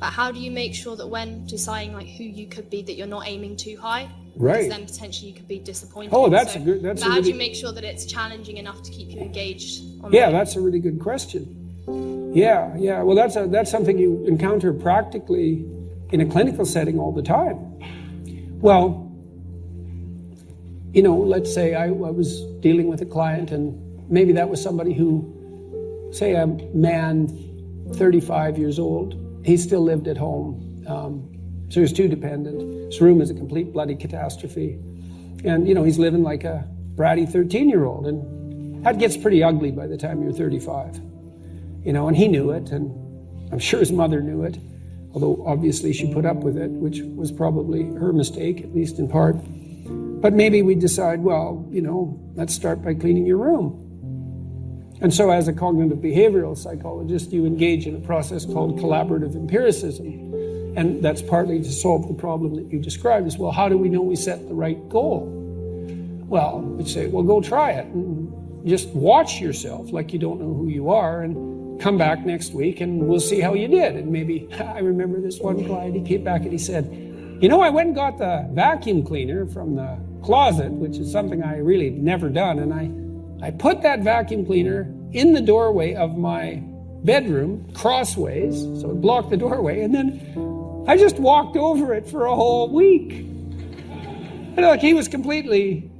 But how do you make sure that when deciding like who you could be, that you're not aiming too high? Right. Because then potentially you could be disappointed. Oh, that's a good. That's but a how do really, you make sure that it's challenging enough to keep you engaged? Yeah, that's a really good question. Yeah. Well, that's something you encounter practically in a clinical setting all the time. Well, you know, let's say I was dealing with a client, and maybe that was somebody who, say, a man, 35 years old. He still lived at home. So he was too dependent. His room is a complete bloody catastrophe. And, you know, he's living like a bratty 13-year-old. And that gets pretty ugly by the time you're 35. You know, and he knew it, and I'm sure his mother knew it. Although, obviously, she put up with it, which was probably her mistake, at least in part. But maybe we decide, well, you know, let's start by cleaning your room. And so as a cognitive behavioral psychologist, you engage in a process called collaborative empiricism. And that's partly to solve the problem that you described as, well, how do we know we set the right goal? Well, we'd say, well, go try it. And just watch yourself like you don't know who you are, and come back next week and we'll see how you did. And maybe, I remember this one client, he came back and he said, you know, I went and got the vacuum cleaner from the closet, which is something I really never done, and I put that vacuum cleaner in the doorway of my bedroom, crossways, so it blocked the doorway, and then I just walked over it for a whole week. And like, he was completely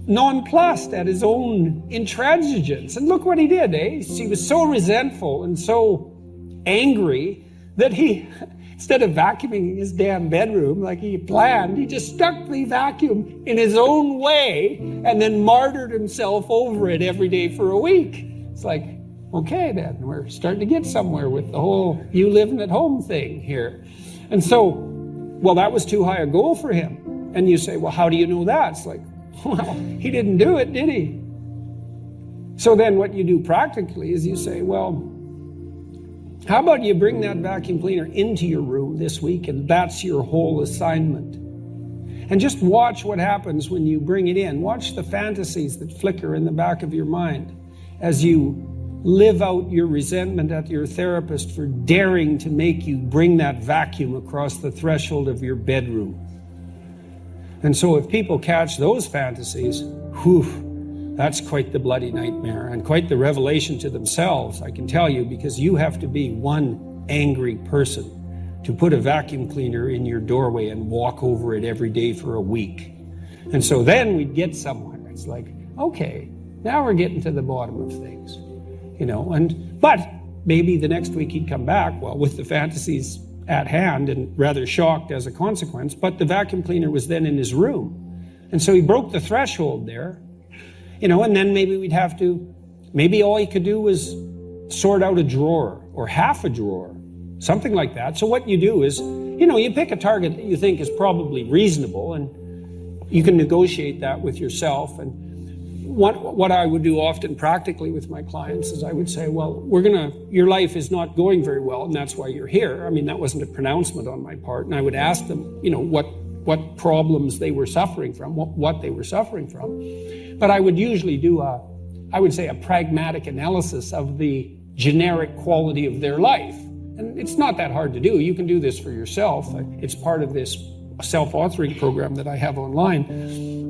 nonplussed at his own intransigence. And look what he did, eh? He was so resentful and so angry that he, instead of vacuuming his damn bedroom like he planned, he just stuck the vacuum in his own way and then martyred himself over it every day for a week. It's like, okay, then we're starting to get somewhere with the whole you living at home thing here. And so, well, that was too high a goal for him. And you say, well, how do you know that? It's like, well, he didn't do it, did he? So then what you do practically is you say, well, how about you bring that vacuum cleaner into your room this week, and that's your whole assignment. And just watch what happens when you bring it in. Watch the fantasies that flicker in the back of your mind as you live out your resentment at your therapist for daring to make you bring that vacuum across the threshold of your bedroom. And so if people catch those fantasies, whew, that's quite the bloody nightmare and quite the revelation to themselves, I can tell you, because you have to be one angry person to put a vacuum cleaner in your doorway and walk over it every day for a week. And so then we'd get somewhere. It's like, okay, now we're getting to the bottom of things, you know, but maybe the next week he'd come back, well, with the fantasies at hand and rather shocked as a consequence, but the vacuum cleaner was then in his room. And so he broke the threshold there, you know, and then maybe all he could do was sort out a drawer or half a drawer, something like that. So what you do is, you know, you pick a target that you think is probably reasonable, and you can negotiate that with yourself. And what I would do often practically with my clients is I would say, well, your life is not going very well, and that's why you're here. I mean, that wasn't a pronouncement on my part. And I would ask them, you know, what problems they were suffering from, what they were suffering from. But I would usually do a pragmatic analysis of the generic quality of their life. And it's not that hard to do. You can do this for yourself. It's part of this self-authoring program that I have online.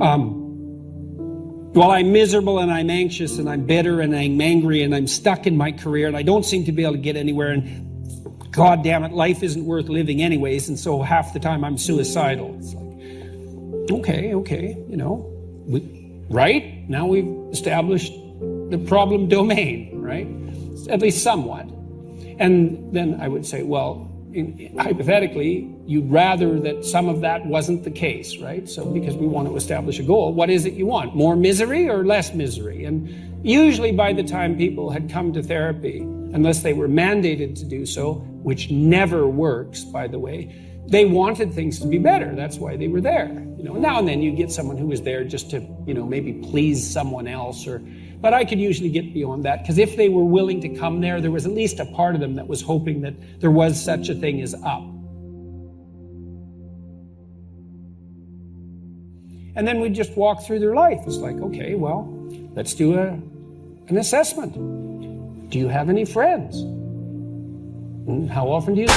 Well, I'm miserable and I'm anxious and I'm bitter and I'm angry and I'm stuck in my career and I don't seem to be able to get anywhere, and God damn it, life isn't worth living anyways, and so half the time I'm suicidal. It's like, okay, you know, right? Now we've established the problem domain, right? At least somewhat. And then I would say, well, hypothetically, you'd rather that some of that wasn't the case, right? So because we want to establish a goal, what is it you want? More misery or less misery? And usually by the time people had come to therapy, unless they were mandated to do so, which never works, by the way, they wanted things to be better. That's why they were there. You know, now and then you get someone who was there just to, you know, maybe please someone else, but I could usually get beyond that, because if they were willing to come there was at least a part of them that was hoping that there was such a thing as up. And then we'd just walk through their life. It's like, okay, well, let's do an assessment. Do you have any friends? And how often do you?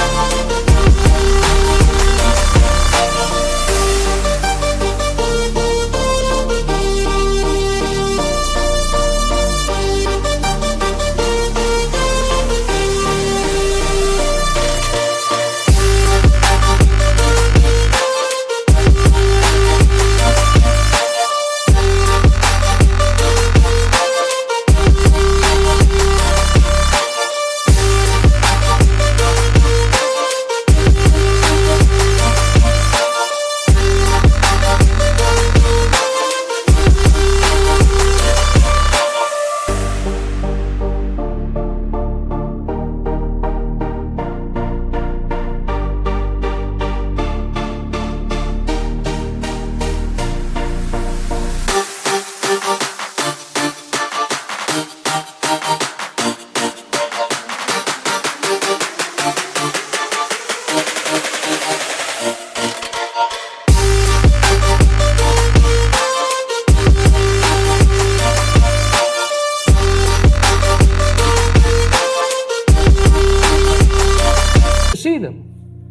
See them.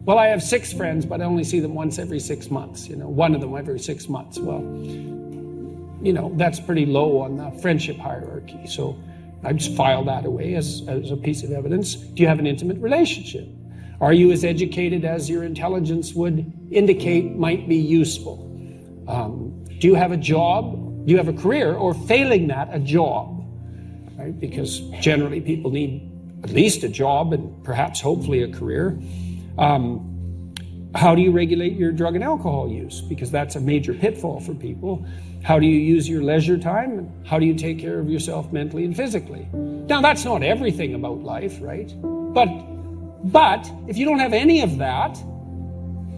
Well, I have 6 friends, but I only see them once every 6 months, one of them every 6 months. Well, that's pretty low on the friendship hierarchy. So I just file that away as a piece of evidence. Do you have an intimate relationship? Are you as educated as your intelligence would indicate might be useful? Do you have a job? Do you have a career? Or failing that, a job? Right? Because generally people need at least a job and perhaps hopefully a career. How do you regulate your drug and alcohol use? Because that's a major pitfall for people. How do you use your leisure time? How do you take care of yourself mentally and physically? Now, that's not everything about life, right? But if you don't have any of that,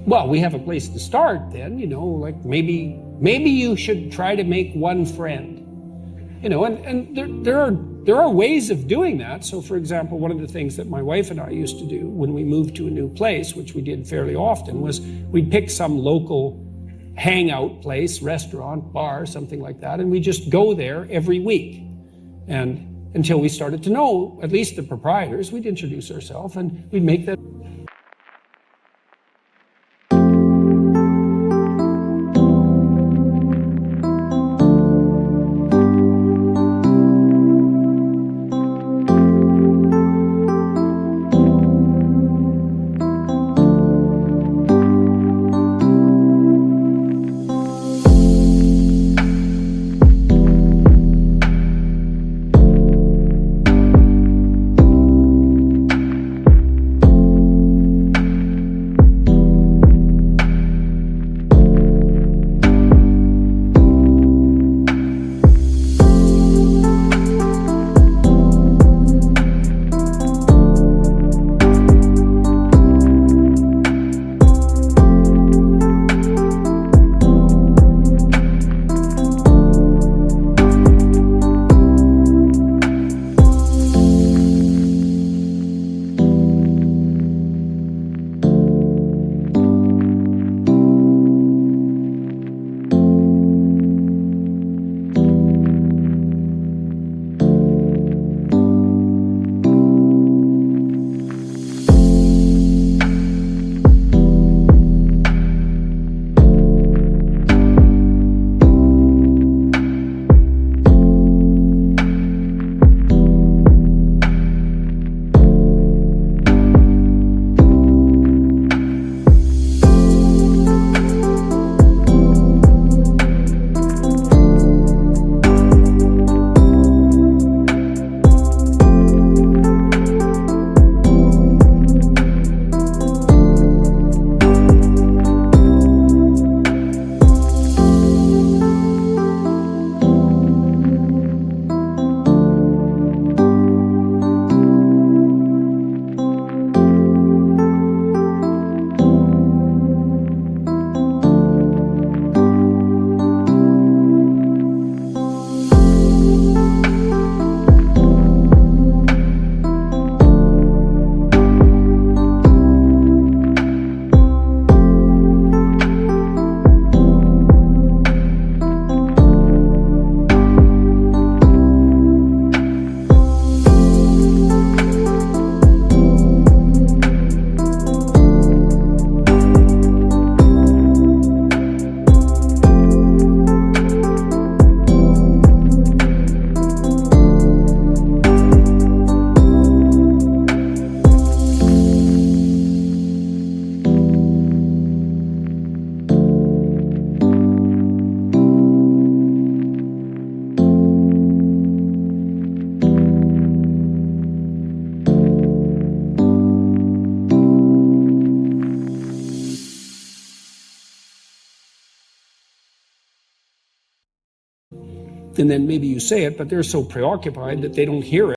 well, we have a place to start then, like maybe you should try to make one friend. And there are ways of doing that. So, for example, one of the things that my wife and I used to do when we moved to a new place, which we did fairly often, was we'd pick some local hangout place, restaurant, bar, something like that, and we just go there every week. And until we started to know at least the proprietors, we'd introduce ourselves and we'd make that. And then maybe you say it, but they're so preoccupied that they don't hear it.